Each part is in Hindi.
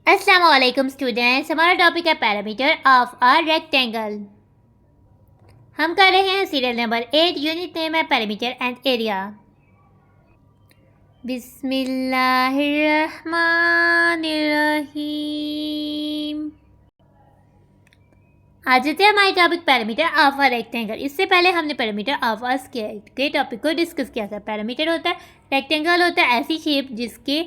अस्सलाम वालेकुम स्टूडेंट्स। हमारा टॉपिक है पैरामीटर ऑफ अ रेक्टेंगल। हम कर रहे हैं सीरियल नंबर 8। यूनिट नेम है पैरामीटर एंड एरिया। बिस्मिल्लाहिर्रहमानिर्रहीम। आज जाते हैं हमारे topic parameter of a rectangle. इससे पहले हमने पैरामीटर ऑफ अ स्क्वायर के टॉपिक को डिस्कस किया था। पैरामीटर होता है, रेक्टेंगल होता है ऐसी शेप जिसके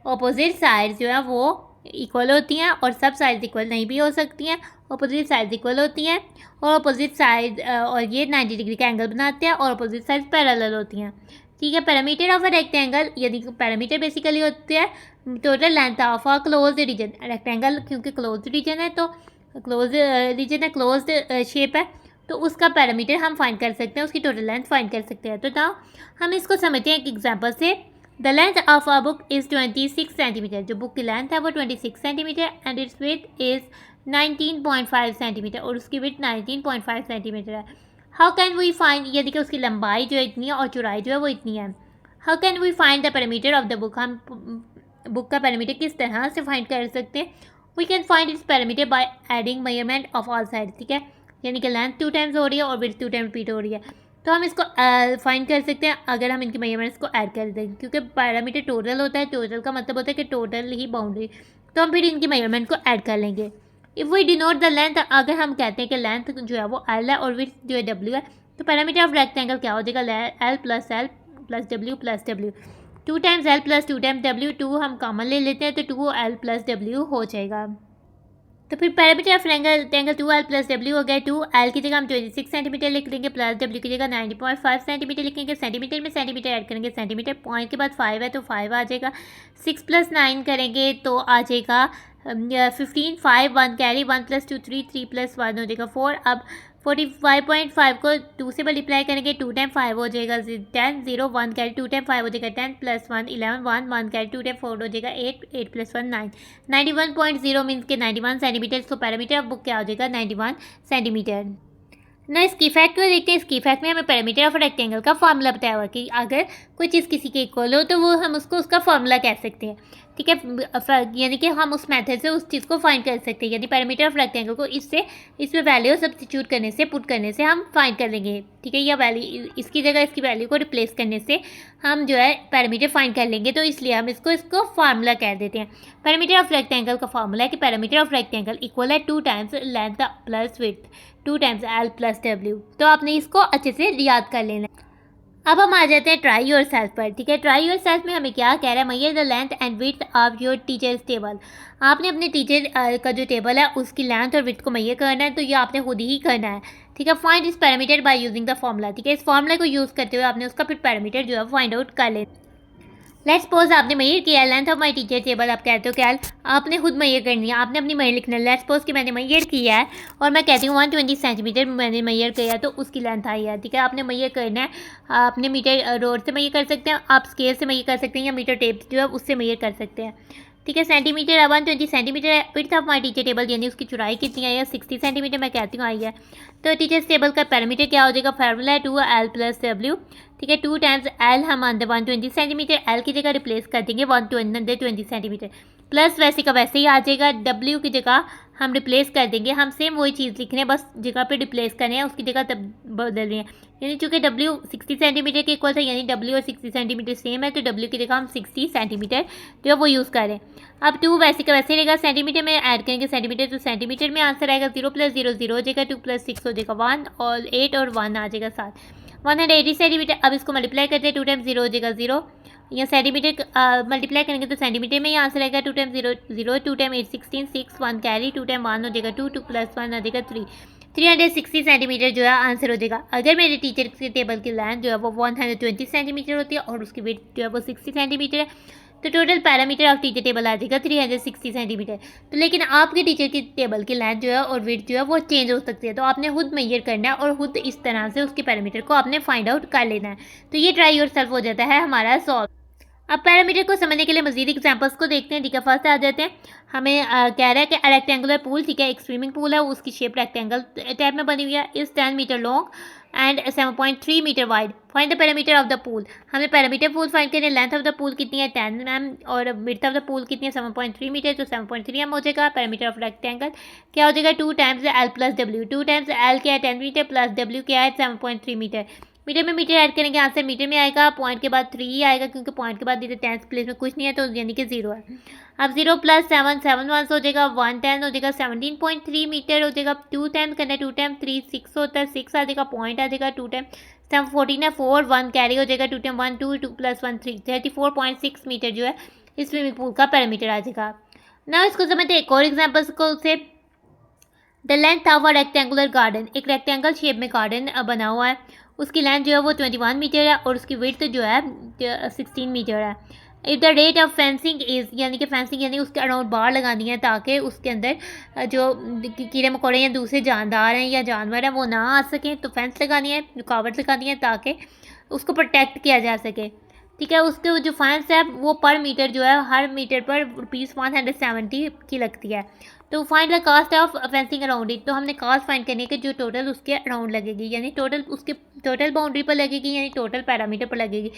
ऑपोजिट साइड जो है वो इक्वल होती हैं और सब साइड्स इक्वल नहीं भी हो सकती हैं। ऑपोजिट साइड्स इक्वल होती हैं और ऑपोजिट साइड और ये 90 डिग्री का एंगल बनाते हैं और ऑपोजिट साइड्स पैरेलल होती हैं। ठीक है। पैरामीटर ऑफ अ रेक्टेंगल, यदि पैरामीटर बेसिकली होते हैं total length of a closed region. Rectangle क्योंकि क्लोज्ड रीजन है तो क्लोज रीजन है, क्लोज्ड शेप है, तो उसका पैरामीटर हम फाइंड कर सकते हैं, उसकी टोटल लेंथ फाइंड कर सकते हैं। तो ना हम इसको समझते हैं एक एग्जांपल से। The length of a book is 26 centimetre. जो बुक की लेंथ है वो 26 centimetre and it's width is 19.5 centimetre और उसकी विड्थ 19.5 सेंटीमीटर है। हाउ कैन वी फाइंड, यदि कि उसकी लंबाई जो है इतनी है और चौड़ाई जो है वो इतनी है। How can we find the parameter of the book. हम बुक का पैरामीटर किस तरह से फाइंड कर सकते हैं। We can find its parameter by adding measurement of all side. ठीक है, यानी कि लेंथ 2 टाइम्स हो रही है और विड्थ 2 टाइम रिपीट हो रही है, तो हम इसको फाइंड कर सकते हैं अगर हम इनकी मेजरमेंट्स को ऐड कर दें। क्योंकि पैरामीटर टोटल होता है, टोटल का मतलब होता है कि टोटल ही बाउंड्री, तो हम फिर इनकी मेजरमेंट को ऐड कर लेंगे। If we denote the length, अगर हम कहते हैं कि लेंथ जो है वो एल है और विड्थ जो है डब्ल्यू है, तो पैरामीटर ऑफ रेक्टेंगल क्या हो जाएगा, L plus W plus W. 2 times L plus 2 times W, 2 हम कॉमन ले लेते हैं तो 2 एल प्लस डब्ल्यू हो जाएगा। तो फिर parameter of rectangle 2L plus W हो गया। 2L की जगह हम 26 सेंटीमीटर लिख लेंगे, प्लस डब्ल्यू की जगह 90.5 सेंटीमीटर लिखेंगे। सेंटीमीटर में सेंटीमीटर ऐड करेंगे, सेंटीमीटर पॉइंट के बाद 5 है तो 5 आ जाएगा। 6 + 9 करेंगे तो आ जाएगा 15। 5 1 कैरी, 1 + 2 3, 3 + 1 हो जाएगा 4। अब 45.5 को 2 से मल्टीप्लाई करेंगे, 2 टाइम 5 हो जाएगा 10, 0 1 कैरी, 2 टाइम 5 हो जाएगा 10 + 1 11, 1 1 कैरी, 2 टाइम 4 हो जाएगा 8, 8 + 1 9। 91.0 मीन्स के 91 सेंटीमीटर। तो पैरामीटर ऑफ बुक क्या हो जाएगा, 91 सेंटीमीटर। ना इसकी फैक्ट को देखते हैं। इसकी फैक्ट में हमें पैरामीटर ऑफ रेक्टेंगल का फॉर्मूला बताया हुआ कि अगर कोई चीज़ किसी के इक्वल हो तो वो हम उसका फॉर्मूला कह सकते हैं। ठीक है, यानी कि हम उस मेथड से उस चीज़ को फाइंड कर सकते हैं। यानी पैरामीटर ऑफ रेक्टेंगल को इसमें वैल्यू सब्स्टिट्यूट करने से, पुट करने से हम फाइंड कर लेंगे। ठीक है, या वैल्यू इसकी जगह इसकी वैल्यू को रिप्लेस करने से हम जो है पैरामीटर फाइंड कर लेंगे, तो इसलिए हम इसको फार्मूला कह देते हैं। पैरामीटर ऑफ रेक्टेंगल का फार्मूला है कि पैरामीटर ऑफ रेक्टेंगल इक्वल है 2 times length plus width, 2 times L plus W. तो आपने इसको अच्छे से याद कर लेना है। अब हम आ जाते हैं ट्राई योर सेल्फ पर। ठीक है, ट्राई योर सेल्फ में हमें क्या कह रहा है, measure the length and width of your teachers table. आपने अपने टीचर का जो टेबल है उसकी लेंथ और विड्थ को मेजर करना है, तो ये आपने खुद ही करना है। ठीक है, फाइंड इस parameter by using the formula. ठीक है, इस फॉर्मूला को यूज़ करते हुए आपने उसका फिर पैरामीटर जो है फाइंड आउट कर लेना। लेट्स सपोज आपने मेजर किया length of my teacher table. आप कहते हो क्या, आपने खुद मेजर करनी है, आपने अपनी मेजर लिखना है। लेट्स सपोज कि मैंने मेजर किया है और मैं कहती हूँ 120 सेंटीमीटर मैंने मेजर किया तो उसकी लेंथ आई है। ठीक है, आपने मेजर करना है, आपने मीटर रोड से मेजर कर सकते हैं, आप स्केल से मेजर कर सकते हैं या मीटर टेप जो है उससे मेजर कर सकते हैं। ठीक है, सेंटीमीटर 120 सेंटीमीटर है। Width of my teacher table यानी उसकी चौड़ाई कितनी आई है, 60 सेंटीमीटर मैं कहती हूँ आई है। तो टीचर्स टेबल का पैरामीटर क्या हो जाएगा, फार्मूला है 2L प्लस डब्ल्यू। ठीक है, 2 टाइम्स एल हम अंदर 120 सेंटीमीटर, एल की जगह रिप्लेस कर देंगे 120 सेंटीमीटर, प्लस वैसे का वैसे ही आ जाएगा। डब्ल्यू की जगह हम रिप्लेस कर देंगे, हम सेम वही चीज़ लिख रहे हैं, बस जगह पे रिप्लेस कर रहे हैं, उसकी जगह तब बदल रहे हैं। यानी चूँकि डब्ल्यू 60 सेंटीमीटर के इक्वल था, यानी डब्ल्यू और 60 सेंटीमीटर सेम है, तो डब्ल्यू की जगह हम 60 सेंटीमीटर जो है वो यूज़ कर रहे हैं। अब 2 वैसे का वैसे रहेगा, सेंटीमीटर में ऐड करेंगे सेंटीमीटर, तो सेंटीमीटर में आंसर आएगा 0 + 0 0 हो जाएगा, 2 + 6 हो जाएगा 1 और 8 और 1 आ जाएगा 7, 180 सेंटीमीटर। अब इसको मल्टीप्लाई करते हैं, 2 टाइम्स 0 हो जाएगा 0, या सेंटीमीटर मल्टीप्लाई करेंगे तो सेंटीमीटर में ही आंसर आएगा 2 टाइम्स 0 0, 2 टाइम 8 16, 6 1 कैरी, 2 टाइम 1 हो जाएगा 2, 2 + 1 आ जाएगा 3, 360 सेंटीमीटर जो है आंसर हो जाएगा। अगर मेरे टीचर के टेबल की लेंथ जो है वो 120 सेंटीमीटर होती है और उसकी विड्थ जो है वो 60 सेंटीमीटर है, तो total perimeter of teacher table आ जाएगा 360 सेंटीमीटर। तो लेकिन आपके टीचर की टेबल की लेंथ जो है और विड्थ जो है वो चेंज हो सकती है, तो आपने खुद मेजर करना है और खुद इस तरह से उसके पैरामीटर को आपने फाइंड आउट कर लेना है। तो ये ट्राई योर सेल्फ हो जाता है हमारा सॉल्व। अब पैरामीटर को समझने के लिए मजीद एग्जांपल्स को देखते हैं। ठीक है, फर्स्ट आ जाते हैं। हमें कह रहा है कि रेक्टेंगुलर पूल, ठीक है, एक स्विमिंग पूल है, उसकी शेप रेक्टेंगल टाइप में बनी हुई है, इस 10 metre long and 7.3 metre wide. Find the parameter of the pool. हमें पैरामीटर पूल फाइंड करना है। लेंथ ऑफ द पूल कितनी है 10 mm और विड्थ ऑफ द पूल कितनी है 7.3 मीटर, तो 7.3 mm हो जाएगा। पैरामीटर ऑफ रेक्टेंगल क्या हो जाएगा 2 times L plus W. 2 times L क्या है 10 मीटर प्लस डब्ल्यू क्या है 7.3 मीटर। मीटर में मीटर ऐड करेंगे, आंसर मीटर में आएगा। पॉइंट के बाद 3 आएगा क्योंकि पॉइंट के बाद इधर 10th प्लेस में कुछ नहीं है, तो यानी कि 0 है। अब 0 + 7 7 1 हो जाएगा 110 हो जाएगा 17.3 मीटर हो जाएगा। 2 टाइम्स करना है 2 टाइम 3 6 होता है 6 आ जाएगा। पॉइंट आ जाएगा 2 टाइम 7 14 है 4 1 कैरी हो जाएगा 2 टाइम 1 2 2 + 1 3 34.6 मीटर जो है इस स्विमिंग पूल का पैरामीटर आ जाएगा। ना इसको समझते हैं एक और एग्जाम्पल्स को से। The length of a rectangular garden. एक रेक्टेंगल शेप में गार्डन बना हुआ है, उसकी लेंथ जो है वो 21 मीटर है और उसकी विड्थ जो है 16 मीटर है। If the rate of fencing is, यानी कि फेंसिंग यानी उसके अराउंड बाड़ लगानी है ताकि उसके अंदर जो कीड़े मकोड़े या दूसरे जानदार हैं या जानवर हैं वो ना आ सकें, तो फेंस लगानी है, रुकावट लगानी है ताकि उसको प्रोटेक्ट किया जा सके। ठीक है, उसके जो फेंस है वो पर मीटर जो है हर मीटर पर ₹170 की लगती है। तो find the cost of fencing around it. तो हमने कास्ट फाइंड करनी है कि जो टोटल उसके अराउंड लगेगी, यानी टोटल उसके टोटल बाउंड्री पर लगेगी, यानी टोटल पैरामीटर पर लगेगी।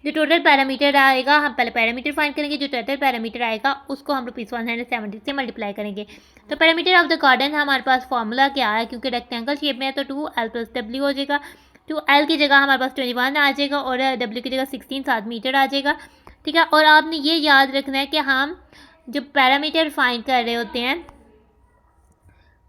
जो टोटल पैरामीटर आएगा हम पहले पैरामीटर फाइंड करेंगे, जो टोटल पैरामीटर आएगा उसको हम ₹170 से मल्टीप्लाई करेंगे। तो पैरामीटर ऑफ द गार्डन हमारे पास फॉर्मूला क्या है, क्योंकि रेक्टेंगल शेप में है तो 2L + W हो जाएगा। 2L की जगह हमारे पास 21 आ जाएगा और W की जगह 16 7 मीटर आ जाएगा। ठीक है, और आपने ये याद रखना है कि हम जब पैरामीटर फाइंड कर रहे होते हैं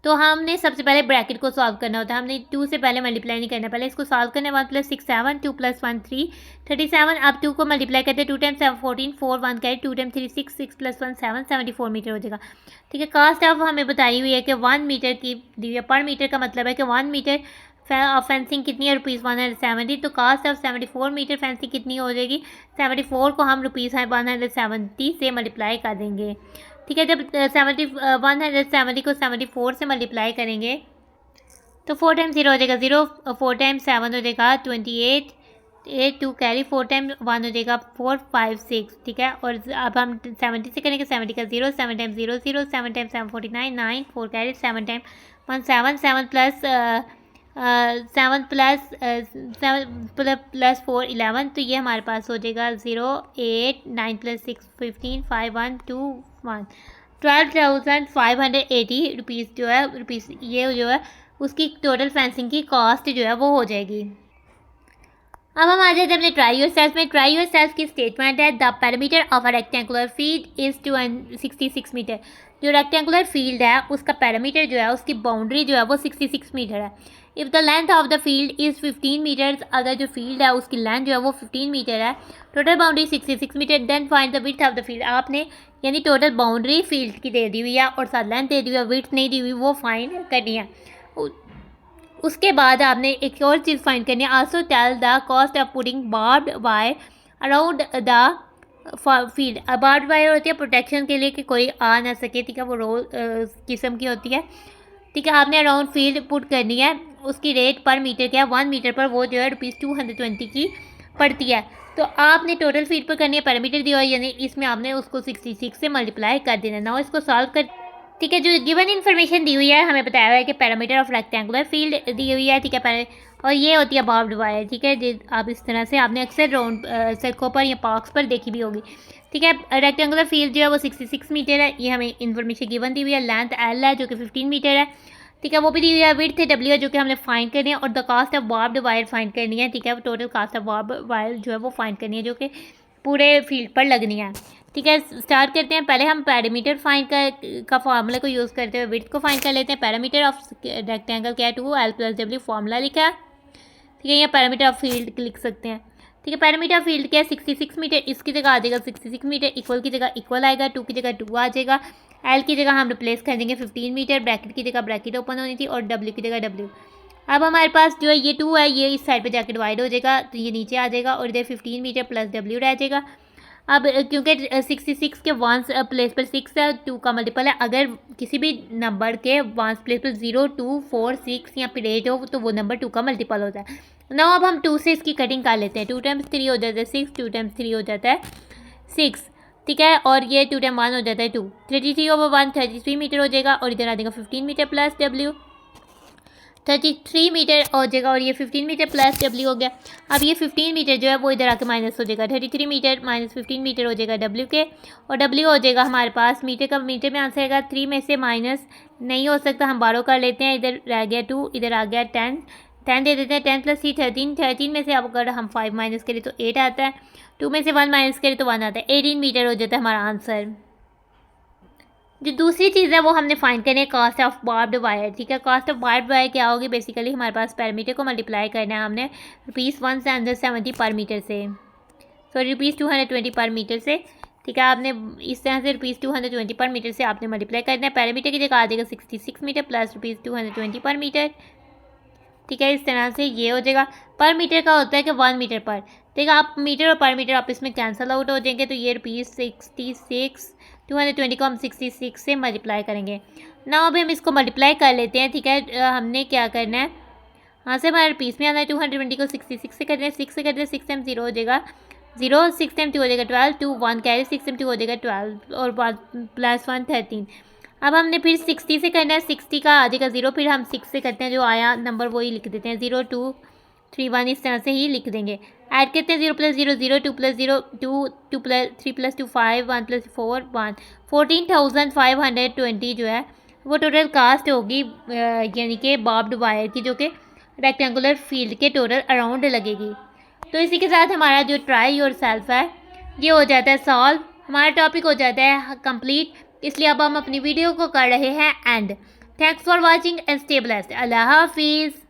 तो हमने सबसे पहले ब्रैकेट को सॉल्व करना होता है। हमने 2 से पहले मल्टीप्लाई नहीं करना, पहले इसको सॉल्व करना है। 1 + 6 7 2 + 1 3 37। अब 2 को मल्टीप्लाई करते हैं 2 टाइम्स 7 14 4 1 कैरी 2 टाइम्स 3 6 6 + 1 7 74 मीटर हो जाएगा। ठीक है, कास्ट ऑफ हमें बताई हुई है कि 1 मीटर की दी हुई है। पर मीटर का मतलब है कि 1 मीटर फेंसिंग कितनी है ₹170, तो कास्ट ऑफ 74 मीटर फेंसिंग कितनी हो जाएगी 74 को हम ₹170 से मल्टीप्लाई कर देंगे। ठीक है, जब 170 को 74 से मल्टीप्लाई करेंगे तो 4 टाइम्स 0 हो जाएगा 0, 4 टाइम्स 7 हो जाएगा 28 8 2 कैरी 4 टाइम 1 हो जाएगा 4 5 6। ठीक है, और अब हम 70 से करेंगे 70 का 0 7 time 0 0 7 time 7 49 9 4 carry 7 time 1 7 7 plus 4 11, तो ये हमारे पास हो जाएगा 0 8 9 + 6 15 5 1 2 1 ₹12,580 जो है ये जो है उसकी टोटल फेंसिंग की कॉस्ट जो है वो हो जाएगी। अब हम आ जाते हैं अपने ट्राई योरसेल्फ में। ट्राई योरसेल्फ की स्टेटमेंट है the parameter of a rectangular field is 66 metre. जो रेक्टेंगुलर फील्ड है उसका पैरामीटर जो है उसकी बाउंड्री जो है वो 66 मीटर है। If the length of the field is 15 metres, अगर जो फील्ड है उसकी लेंथ जो है वो 15 मीटर है, total boundary 66 metre, then find the width of the field. आपने यानी टोटल बाउंड्री फील्ड की दे दी हुई है और साथ लेंथ दे दी हुई है, विड्थ नहीं दी हुई, वो फाइंड करनी है। उसके बाद आपने एक और चीज़ फाइंड करनी है, also tell the cost of putting barbed wire around the field. Barbed wire होती है प्रोटेक्शन के लिए कि कोई आ ना सके। ठीक है, वो रोल किस्म की होती है। ठीक है, आपने अराउंड फील्ड पुट करनी है, उसकी रेट पर मीटर क्या है 1 मीटर पर वो जो है ₹220 की पड़ती है। तो आपने टोटल फील्ड पर करनी है, पैरामीटर दिया है यानी इसमें आपने उसको 66 से मल्टीप्लाई कर देना। ना इसको सॉल्व कर। ठीक है, जो गिवन इन्फॉर्मेशन दी हुई है हमें बताया हुआ है कि पैरामीटर ऑफ रेक्टेंगुलर फील्ड दी हुई है। ठीक है, और ये होती है बार्ब्ड वायर। ठीक है, आप इस तरह से आपने अक्सर राउंड सड़कों पर या पार्क्स पर देखी भी होगी। ठीक है, रेक्टेंगुलर फील्ड जो है वो 66 मीटर है, ये हमें इन्फॉर्मेशन गिवन दी हुई है। लेंथ L है जो कि 15 मीटर है। ठीक है, वो भी दी हुई है। विड्थ W है जो कि हमने फाइंड करनी है और the cost of barbed wire find करनी है। ठीक है, total cost of barbed wire जो है वो फाइंड करनी है जो कि पूरे फील्ड पर लगनी है। ठीक है, स्टार्ट करते हैं। पहले हम पैरामीटर फाइंड का फार्मूला को यूज़ करते हुए विड्थ को फाइंड कर लेते हैं। पैरामीटर ऑफ रेक्टेंगल क्या है 2L + W फार्मूला लिखा है। ठीक है, यहाँ पैरामीटर ऑफ फील्ड लिख सकते हैं। ठीक है, पैरामीटर ऑफ फील्ड क्या है 66 मीटर, इसकी जगह आ जाएगा 66 मीटर, इक्वल की जगह इक्वल आएगा, 2 की जगह 2 आ जाएगा, L की जगह हम रिप्लेस कर देंगे 15 मीटर, ब्रैकेट की जगह ब्रैकेट ओपन होनी थी और W की जगह W। अब हमारे पास जो है ये 2 है, ये इस साइड पे जाके डिवाइड हो जाएगा तो ये नीचे आ जाएगा और इधर 15 मीटर प्लस W रह जाएगा। अब क्योंकि 66 के 1 प्लेस पर 6 है, 2 का मल्टीपल है, अगर किसी भी नंबर के 1 प्लेस पर 0 2 4 6 या फिर 8 हो तो वो नंबर 2 का मल्टीपल होता है। ना अब हम 2 से इसकी कटिंग कर लेते हैं। 2 टाइम्स 3 हो जाता है 6, 2 टाइम्स 3 हो जाता है 6। ठीक है, और ये 2 टाइम 1 हो जाता है 2, 33/1 33 मीटर हो जाएगा और इधर आ जाएगा 15 मीटर प्लस W। 33 मीटर हो जाएगा और ये 15 मीटर प्लस डब्ल्यू हो गया। अब ये 15 मीटर जो है वो इधर आके माइनस हो जाएगा, 33 मीटर माइनस 15 मीटर हो जाएगा डब्ल्यू के, और डब्ल्यू हो जाएगा हमारे पास मीटर का, मीटर में आंसर आएगा 3 में से माइनस नहीं हो सकता, हम 12 कर लेते हैं, इधर रह गया 2, इधर आ गया 10 दे देते हैं, 10 + 3 13 में से अब अगर हम 5 माइनस करें तो 8 आता है, 2 में से 1 माइनस करें तो 1 आता है, 18 मीटर हो जाता है हमारा आंसर। जो दूसरी चीज़ है वो हमने फाइंड करनी है कॉस्ट ऑफ बार्ब्ड वायर, ठीक है। कॉस्ट ऑफ बार्ब्ड वायर क्या होगी, बेसिकली हमारे पास पैरामीटर को मल्टीप्लाई करना है हमने ₹170 पर मीटर से, सॉरी ₹220 पर मीटर से, ठीक है। आपने इस तरह से ₹220 पर मीटर से आपने मल्टीप्लाई करना है। पैरामीटर की जगह आ जाएगा 66 मीटर प्लस ₹220 पर मीटर, ठीक है। इस तरह से ये हो जाएगा। पर मीटर का होता है कि 1 मीटर पर, ठीक है। आप मीटर और पर मीटर आप इसमें कैंसिल आउट हो जाएंगे, तो ये ₹66 220 को हम 66 से मल्टीप्लाई करेंगे ना। अभी हम इसको मल्टीप्लाई कर लेते हैं, ठीक है। हमने क्या करना है, हाँ से हमारे पीस में आना है, 220 को 66 से करते हैं, 6 से करते हैं, 6 टाइम 0 हो जाएगा 0, 6 टाइम 2 हो जाएगा 12, 2 1 कैरी, 6 टाइम 2 हो जाएगा 12 और प्लस 1 13। अब हमने फिर 60 से करना है, 60 का आ जाएगा 0, फिर हम 6 से करते हैं, जो आया नंबर वही लिख देते हैं 0 2 3 1, इस तरह से ही लिख देंगे। ऐड करते हैं 0 + 0 0, 2 + 0 2, 2 + 3 + 2 5, 1 + 4 1, 14,520 जो है वो टोटल कास्ट होगी, यानी कि बार्ब्ड वायर की, जो कि रेक्टेंगुलर फील्ड के टोटल अराउंड लगेगी। तो इसी के साथ हमारा जो ट्राई योरसेल्फ है ये हो जाता है सॉल्व, हमारा टॉपिक हो जाता है कंप्लीट, इसलिए अब हम अपनी वीडियो को कर रहे हैं end. Thanks for watching and stay blessed. अल्लाह हाफिज़।